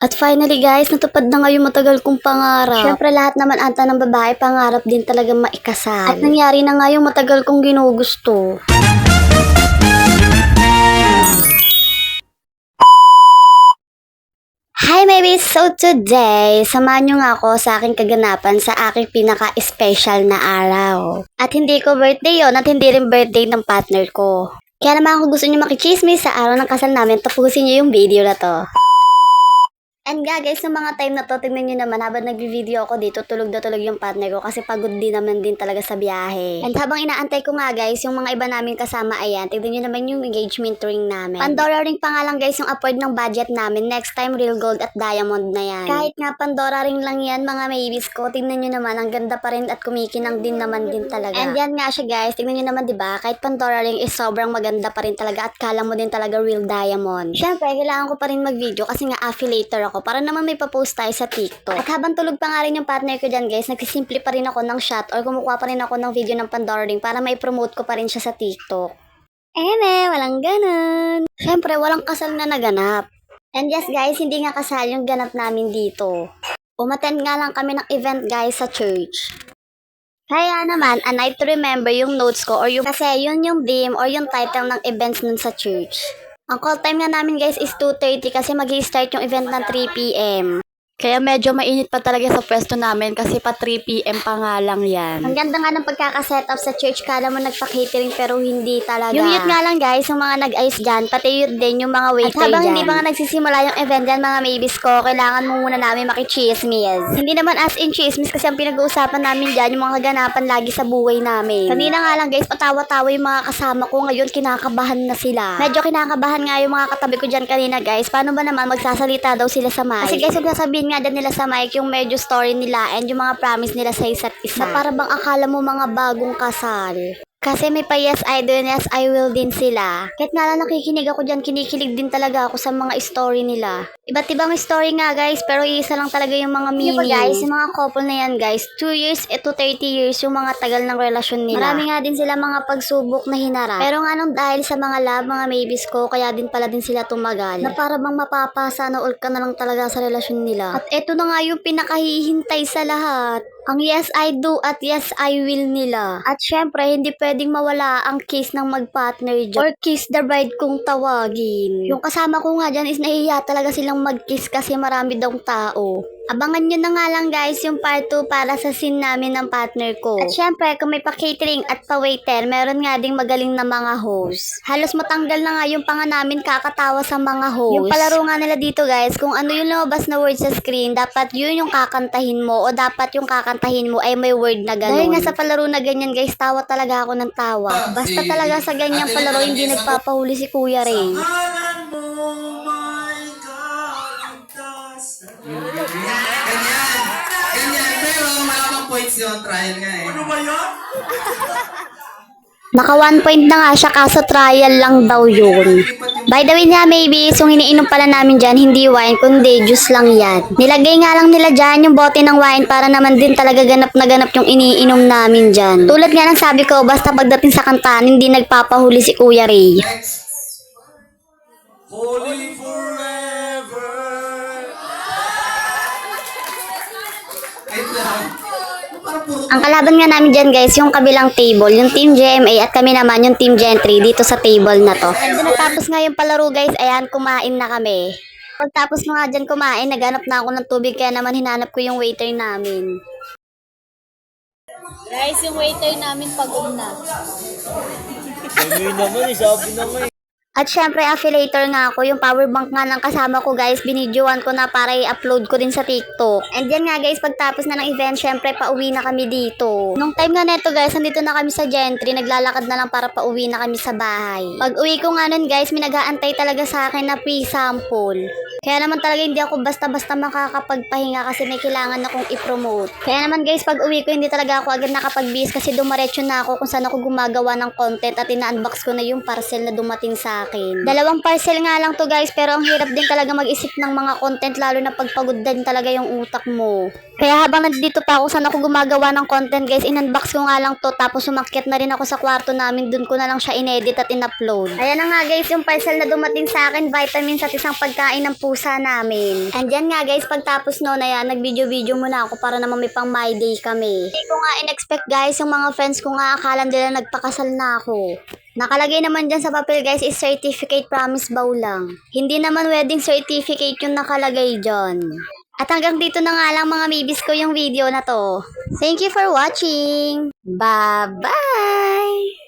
At finally guys, natupad na nga yung matagal kong pangarap. Siyempre lahat naman ata ng babae, pangarap din talaga maikasal. At nangyari na nga yung matagal kong ginugusto. Hi babies! So today, samahan nyo nga ako sa aking kaganapan sa aking pinaka-special na araw. At hindi ko birthday yon at hindi rin birthday ng partner ko. Kaya naman kung gusto nyo makichismis sa araw ng kasal namin, tapusin nyo yung video na to. And guys, sa mga time na to, tignan nyo naman, habang nag-video ako dito, tulog na tulog yung partner ko kasi pagod din naman din talaga sa biyahe. And habang inaantay ko nga guys, yung mga iba namin kasama, ayan, tignan nyo naman yung engagement ring namin. Pandora ring pa nga lang guys yung upward ng budget namin. Next time, real gold at diamond na yan. Kahit nga Pandora ring lang yan, mga maybes ko, tignan nyo naman, ang ganda pa rin at kumikinang din naman din talaga. And yan nga siya guys, tignan nyo naman diba, kahit Pandora ring is sobrang maganda pa rin talaga at kala mo din talaga real diamond. Syempre, kailangan ko pa rin mag-video kasi nga affiliator ako para naman may papost tayo sa TikTok. At habang tulog pa nga rin yung partner ko dyan guys, nagsisimple pa rin ako ng shot or kumukuha pa rin ako ng video ng Pandora ring para may promote ko pa rin siya sa TikTok. Walang ganun. Siyempre, walang kasal na naganap. And yes guys, hindi nga kasal yung ganap namin dito. Umattend nga lang kami ng event guys sa church. Kaya naman, a night to remember yung notes ko or yung kasi yun yung theme or yung title ng events nun sa church. Ang call time nga namin guys is 2:30 kasi mag-i-start yung event ng 3 p.m. Kaya medyo mainit pa talaga sa pwesto namin kasi pa 3 p.m. pa nga lang yan. Ang ganda nga ng pagkakasetup sa church, kala mo nagpa-catering pero hindi talaga. Yung youth nga lang guys, yung mga nag-ice dyan, pati youth din yung mga waiter dyan. At habang hindi pa nga nagsisimula yung event dyan mga maybes ko, kailangan mo muna namin makichismis. Hindi naman as in chismis kasi ang pinag-uusapan namin dyan, yung mga kaganapan lagi sa buhay namin. Kanina nga lang guys, patawa-tawa yung mga kasama ko, ngayon kinakabahan na sila. Medyo kinakabahan nga yung mga katabi ko dyan kanina guys, paano ba naman magsasalita daw sila sa mic? Kasi guys, huwag sasabihin nga dyan nila sa mic yung medyo story nila and yung mga promise nila sa isa't isa. Na para bang akala mo mga bagong kasal. Kasi may pa yes I do and yes I will din sila. Kahit nga lang nakikinig ako dyan, kinikilig din talaga ako sa mga story nila. Iba't ibang story nga guys, pero isa lang talaga yung mga meaning. Guys, yung mga couple na yan guys, 2 years to 30 years yung mga tagal ng relasyon nila. Marami nga din sila mga pagsubok na hinarap. Pero nga nung dahil sa mga love, mga maybes ko, kaya din pala din sila tumagal. Na para bang mapapasa na all ka na lang talaga sa relasyon nila. At eto na nga yung pinakahihintay sa lahat. Ang yes I do at yes I will nila. At syempre, hindi pwedeng mawala ang kiss ng mag-partner dyan. Or kiss the bride kung tawagin. Yung kasama ko nga dyan is nahihiya talaga silang mag-kiss kasi marami daw tao. Abangan nyo na nga lang guys yung part 2 para sa scene namin ng partner ko. At syempre, kung may pa-catering at pa-waiter, meron nga ding magaling na mga host. Halos matanggal na nga yung panga namin kakatawa sa mga host. Yung palaro nga nila dito guys, kung ano yung lumabas na word sa screen, dapat yun yung kakantahin mo o dapat yung kakantahin mo ay may word na gano'n. Dahil nga sa palaro na ganyan guys, tawa talaga ako ng tawa. Basta talaga sa ganyang palaro, hindi nagpapahuli si Kuya Ray. Ganyan. Pero malamang points yun. Trial nga eh. Ano ba yan? Naka 1 point na nga siya kaso trial lang daw yun. By the way nga maybes, yung iniinom pala namin dyan, hindi wine kundi juice lang yan. Nilagay nga lang nila dyan yung bote ng wine para naman din talaga ganap na ganap yung iniinom namin dyan. Tulad nga ng sabi ko, basta pagdating sa kantaan, hindi nagpapahuli si Kuya Ray. Next. Holy forever. Wait lang. Parang puro Ang kalaban nga namin dyan guys, yung kabilang table, yung Team GMA at kami naman yung Team Gentry dito sa table na to. And natapos nga yung palaro guys, ayan, kumain na kami. Pagtapos nga dyan kumain, naghanap na ako ng tubig kaya naman hinanap ko yung waiter namin. Guys, yung waiter namin pagod na. Sabi naman eh, sabi naman eh. At syempre, affiliator nga ako. Yung power bank nga ng kasama ko, guys. Binidyoan ko na para i-upload ko din sa TikTok. And yan nga, guys, pagtapos na ng event, syempre, pauwi na kami dito. Nung time nga neto, guys, nandito na kami sa Gentry. Naglalakad na lang para pauwi na kami sa bahay. Pag uwi ko nga nun, guys, may nag-aantay talaga sa akin na pre-sample. Kaya naman talaga hindi ako basta-basta makakapagpahinga kasi may kailangan akong i-promote. Kaya naman guys, pag uwi ko hindi talaga ako agad nakapag-bis kasi dumaretso na ako kung saan ako gumagawa ng content at ina-unbox ko na yung parcel na dumating sa akin. 2 parcel nga lang to guys, pero ang hirap din talaga mag-isip ng mga content lalo na pagpagod din talaga yung utak mo. Kaya habang nandito pa ako, saan ako gumagawa ng content guys, in-unbox ko nga lang to, tapos umakyat na rin ako sa kwarto namin, dun ko na lang siya inedit at in-upload. Ayan na nga guys, yung parcel na dumating sa akin, vitamins at isang pagkain ng pusa namin. And yan nga guys, pagtapos noon, ayan, nag-video muna ako para naman may pang my day kami. Hindi ko nga in-expect guys, yung mga friends ko nga akala nila nagpakasal na ako. Nakalagay naman dyan sa papel guys is certificate promise vow lang. Hindi naman wedding certificate yung nakalagay dyan. At hanggang dito na nga lang mga mibis ko yung video na to. Thank you for watching. Bye-bye!